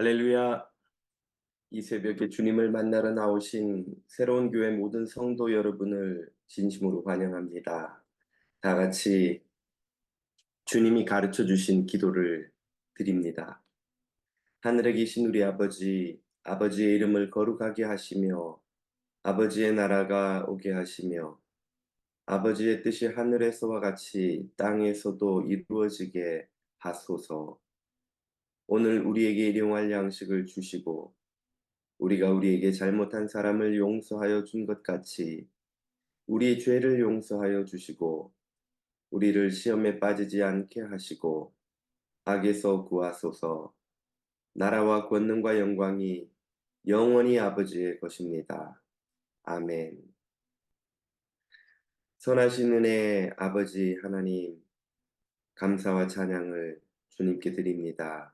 할렐루야. 이 새벽에 주님을 만나러 나오신 새로운 교회 모든 성도 여러분을 진심으로 환영합니다. 다 같이 주님이 가르쳐 주신 기도를 드립니다. 하늘에 계신 우리 아버지, 아버지의 이름을 거룩하게 하시며 아버지의 나라가 오게 하시며 아버지의 뜻이 하늘에서와 같이 땅에서도 이루어지게 하소서. 오늘 우리에게 일용할 양식을 주시고 우리가 우리에게 잘못한 사람을 용서하여 준 것 같이 우리 죄를 용서하여 주시고 우리를 시험에 빠지지 않게 하시고 악에서 구하소서. 나라와 권능과 영광이 영원히 아버지의 것입니다. 아멘. 선하신 은혜 아버지 하나님, 감사와 찬양을 주님께 드립니다.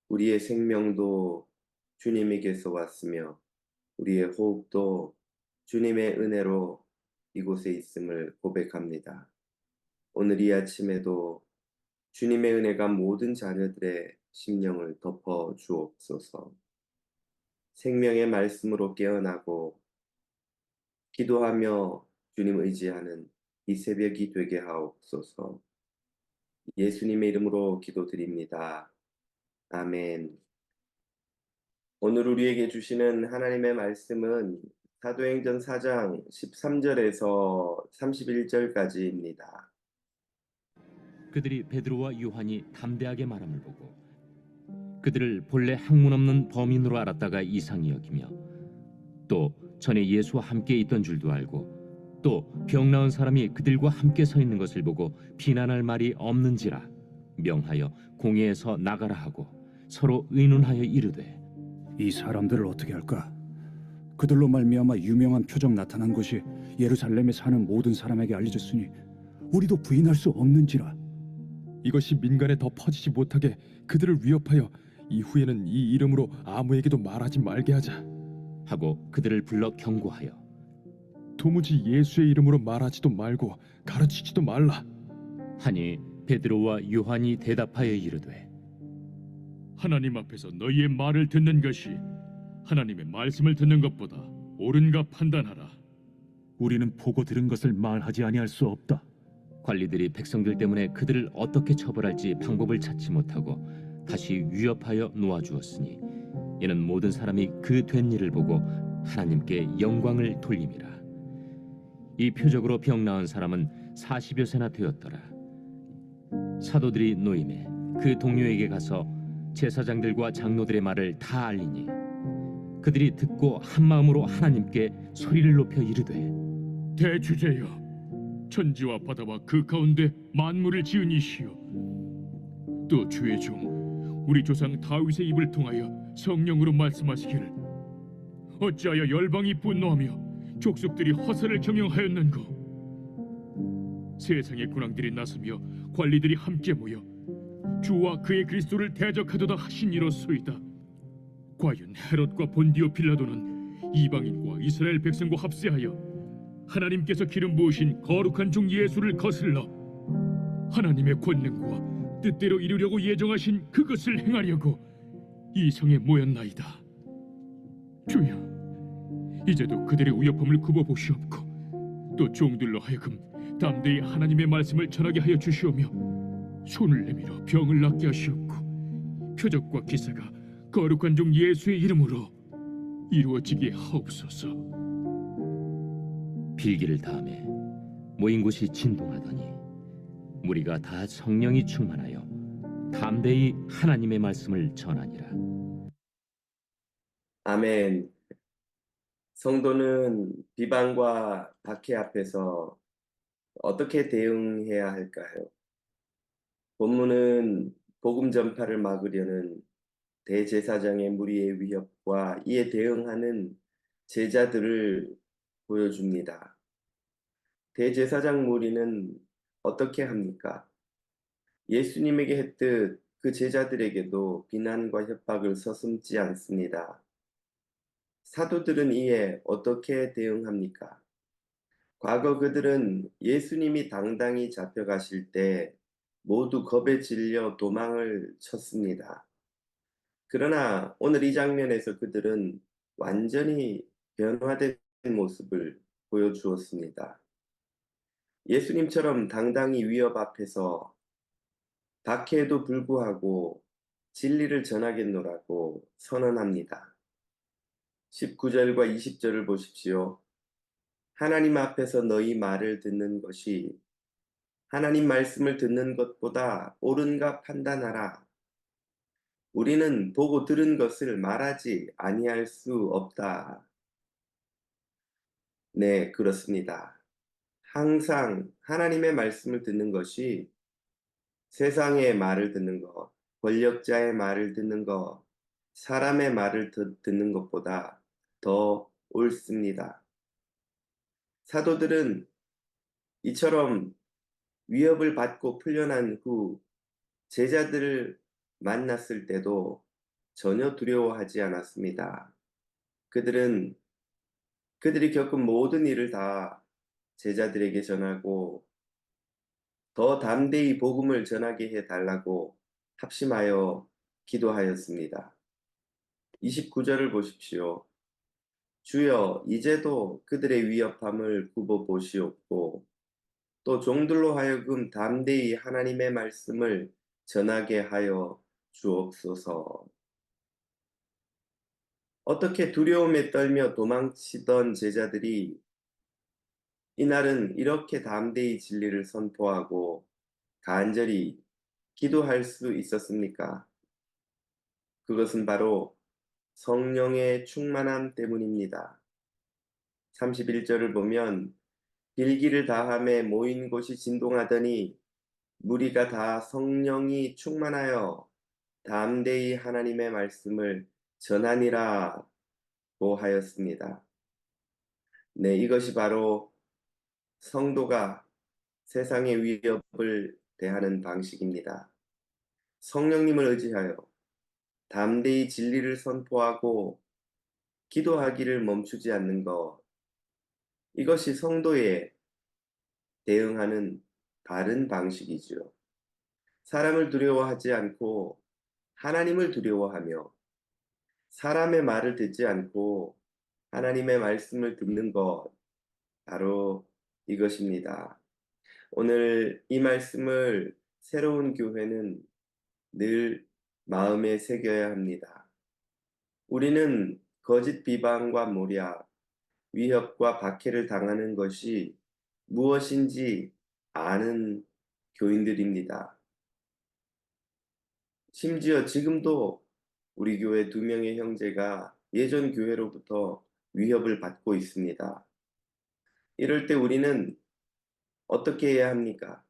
우리의 생명도 주님에게서 왔으며 우리의 호흡도 주님의 은혜로 이곳에 있음을 고백합니다. 오늘 이 아침에도 주님의 은혜가 모든 자녀들의 심령을 덮어 주옵소서. 생명의 말씀으로 깨어나고 기도하며 주님 의지하는 이 새벽이 되게 하옵소서. 예수님의 이름으로 기도드립니다. 아멘. 오늘 우리에게 주시는 하나님의 말씀은 사도행전 4장 13절에서 31절까지입니다. 그들이 베드로와 요한이 담대하게 말함을 보고 그들을 본래 학문 없는 범인으로 알았다가 이상히 여기며 또 전에 예수와 함께 있던 줄도 알고 또 병 나은 사람이 그들과 함께 서 있는 것을 보고 비난할 말이 없는지라 명하여 공회에서 나가라 하고 서로 의논하여 이르되 이 사람들을 어떻게 할까? 그들로 말미암아 유명한 표적 나타난 것이 예루살렘에 사는 모든 사람에게 알려졌으니 우리도 부인할 수 없는지라. 이것이 민간에 더 퍼지지 못하게 그들을 위협하여 이후에는 이 이름으로 아무에게도 말하지 말게 하자. 하고 그들을 불러 경고하여 도무지 예수의 이름으로 말하지도 말고 가르치지도 말라. 하니 베드로와 요한이 대답하여 이르되 하나님 앞에서 너희의 말을 듣는 것이 하나님의 말씀을 듣는 것보다 옳은가 판단하라. 우리는 보고 들은 것을 말하지 아니할 수 없다. 관리들이 백성들 때문에 그들을 어떻게 처벌할지 방법을 찾지 못하고 다시 위협하여 놓아주었으니 이는 모든 사람이 그 된 일을 보고 하나님께 영광을 돌림이라. 이 표적으로 병 나은 사람은 40여 세나 되었더라. 사도들이 노임에 그 동료에게 가서 제사장들과 장로들의 말을 다 알리니 그들이 듣고 한 마음으로 하나님께 소리를 높여 이르되 대주제여, 천지와 바다와 그 가운데 만물을 지은 이시여, 또 주의 종 우리 조상 다윗의 입을 통하여 성령으로 말씀하시기를 어찌하여 열방이 분노하며 족속들이 허세를 경영하였는고. 세상의 군왕들이 나서며 관리들이 함께 모여 주와 그의 그리스도를 대적하도다 하신 이로소이다. 과연 헤롯과 본디오 빌라도는 이방인과 이스라엘 백성과 합세하여 하나님께서 기름 부으신 거룩한 종 예수를 거슬러 하나님의 권능과 뜻대로 이루려고 예정하신 그것을 행하려고 이 성에 모였나이다. 주여, 이제도 그들의 위협함을 굽어보시옵고 또 종들로 하여금 담대히 하나님의 말씀을 전하게 하여 주시오며 손을 내밀어 병을 낫게 하시옵고 표적과 기사가 거룩한 종 예수의 이름으로 이루어지게 하옵소서. 빌기를 다음에 모인 곳이 진동하더니 무리가 다 성령이 충만하여 담대히 하나님의 말씀을 전하니라. 아멘. 성도는 비방과 박해 앞에서 어떻게 대응해야 할까요? 본문은 복음 전파를 막으려는 대제사장의 무리의 위협과 이에 대응하는 제자들을 보여줍니다. 대제사장 무리는 어떻게 합니까? 예수님에게 했듯 그 제자들에게도 비난과 협박을 서슴지 않습니다. 사도들은 이에 어떻게 대응합니까? 과거 그들은 예수님이 당당히 잡혀가실 때 모두 겁에 질려 도망을 쳤습니다. 그러나 오늘 이 장면에서 그들은 완전히 변화된 모습을 보여주었습니다. 예수님처럼 당당히 위협 앞에서 박해에도 불구하고 진리를 전하겠노라고 선언합니다. 19절과 20절을 보십시오. 하나님 앞에서 너희 말을 듣는 것이 하나님 말씀을 듣는 것보다 옳은가 판단하라. 우리는 보고 들은 것을 말하지 아니할 수 없다. 네, 그렇습니다. 항상 하나님의 말씀을 듣는 것이 세상의 말을 듣는 것, 권력자의 말을 듣는 것, 사람의 말을 듣는 것보다 더 옳습니다. 사도들은 이처럼 위협을 받고 풀려난 후 제자들을 만났을 때도 전혀 두려워하지 않았습니다. 그들은 그들이 겪은 모든 일을 다 제자들에게 전하고 더 담대히 복음을 전하게 해달라고 합심하여 기도하였습니다. 29절을 보십시오. 주여 이제도 그들의 위협함을 굽어 보시옵고 또 종들로 하여금 담대히 하나님의 말씀을 전하게 하여 주옵소서. 어떻게 두려움에 떨며 도망치던 제자들이 이날은 이렇게 담대히 진리를 선포하고 간절히 기도할 수 있었습니까? 그것은 바로 성령의 충만함 때문입니다. 31절을 보면 빌기를 다함에 모인 곳이 진동하더니 무리가 다 성령이 충만하여 담대히 하나님의 말씀을 전하니라고 하였습니다. 네, 이것이 바로 성도가 세상의 위협을 대하는 방식입니다. 성령님을 의지하여 담대히 진리를 선포하고 기도하기를 멈추지 않는 것, 이것이 성도의 대응하는 바른 방식이죠. 사람을 두려워하지 않고 하나님을 두려워하며 사람의 말을 듣지 않고 하나님의 말씀을 듣는 것, 바로 이것입니다. 오늘 이 말씀을 새로운 교회는 늘 마음에 새겨야 합니다. 우리는 거짓 비방과 모략, 위협과 박해를 당하는 것이 무엇인지 아는 교인들입니다. 심지어 지금도 우리 교회 2명의 형제가 예전 교회로부터 위협을 받고 있습니다. 이럴 때 우리는 어떻게 해야 합니까?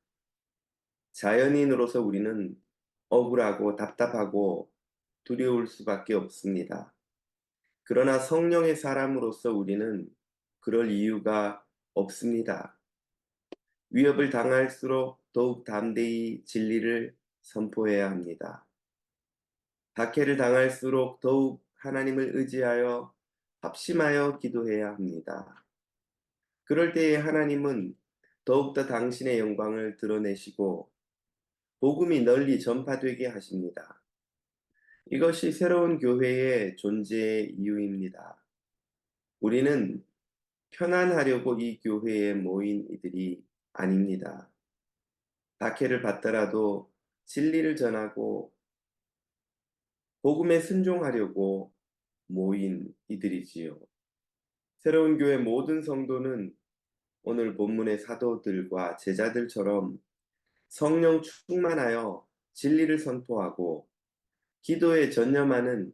자연인으로서 우리는 억울하고 답답하고 두려울 수밖에 없습니다. 그러나 성령의 사람으로서 우리는 그럴 이유가 없습니다. 위협을 당할수록 더욱 담대히 진리를 선포해야 합니다. 박해를 당할수록 더욱 하나님을 의지하여 합심하여 기도해야 합니다. 그럴 때에 하나님은 더욱더 당신의 영광을 드러내시고 복음이 널리 전파되게 하십니다. 이것이 새로운 교회의 존재의 이유입니다. 우리는 편안하려고 이 교회에 모인 이들이 아닙니다. 박해를 받더라도 진리를 전하고 복음에 순종하려고 모인 이들이지요. 새로운 교회 모든 성도는 오늘 본문의 사도들과 제자들처럼 성령 충만하여 진리를 선포하고 기도에 전념하는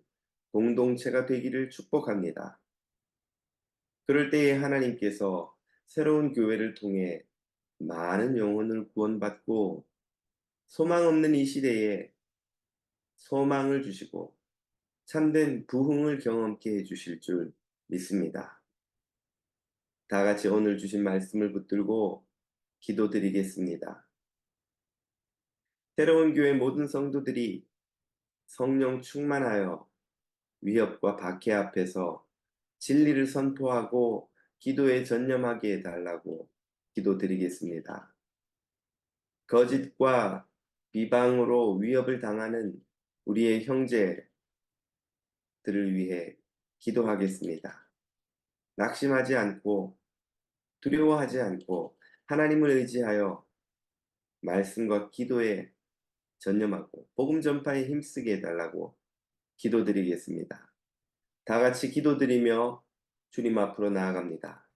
공동체가 되기를 축복합니다. 그럴 때에 하나님께서 새로운 교회를 통해 많은 영혼을 구원받고 소망 없는 이 시대에 소망을 주시고 참된 부흥을 경험케 해주실 줄 믿습니다. 다 같이 오늘 주신 말씀을 붙들고 기도드리겠습니다. 새로운 교회 모든 성도들이 성령 충만하여 위협과 박해 앞에서 진리를 선포하고 기도에 전념하게 해달라고 기도드리겠습니다. 거짓과 비방으로 위협을 당하는 우리의 형제, 들을 위해 기도하겠습니다. 낙심하지 않고 두려워하지 않고 하나님을 의지하여 말씀과 기도에 전념하고 복음 전파에 힘쓰게 해달라고 기도드리겠습니다. 다 같이 기도드리며 주님 앞으로 나아갑니다.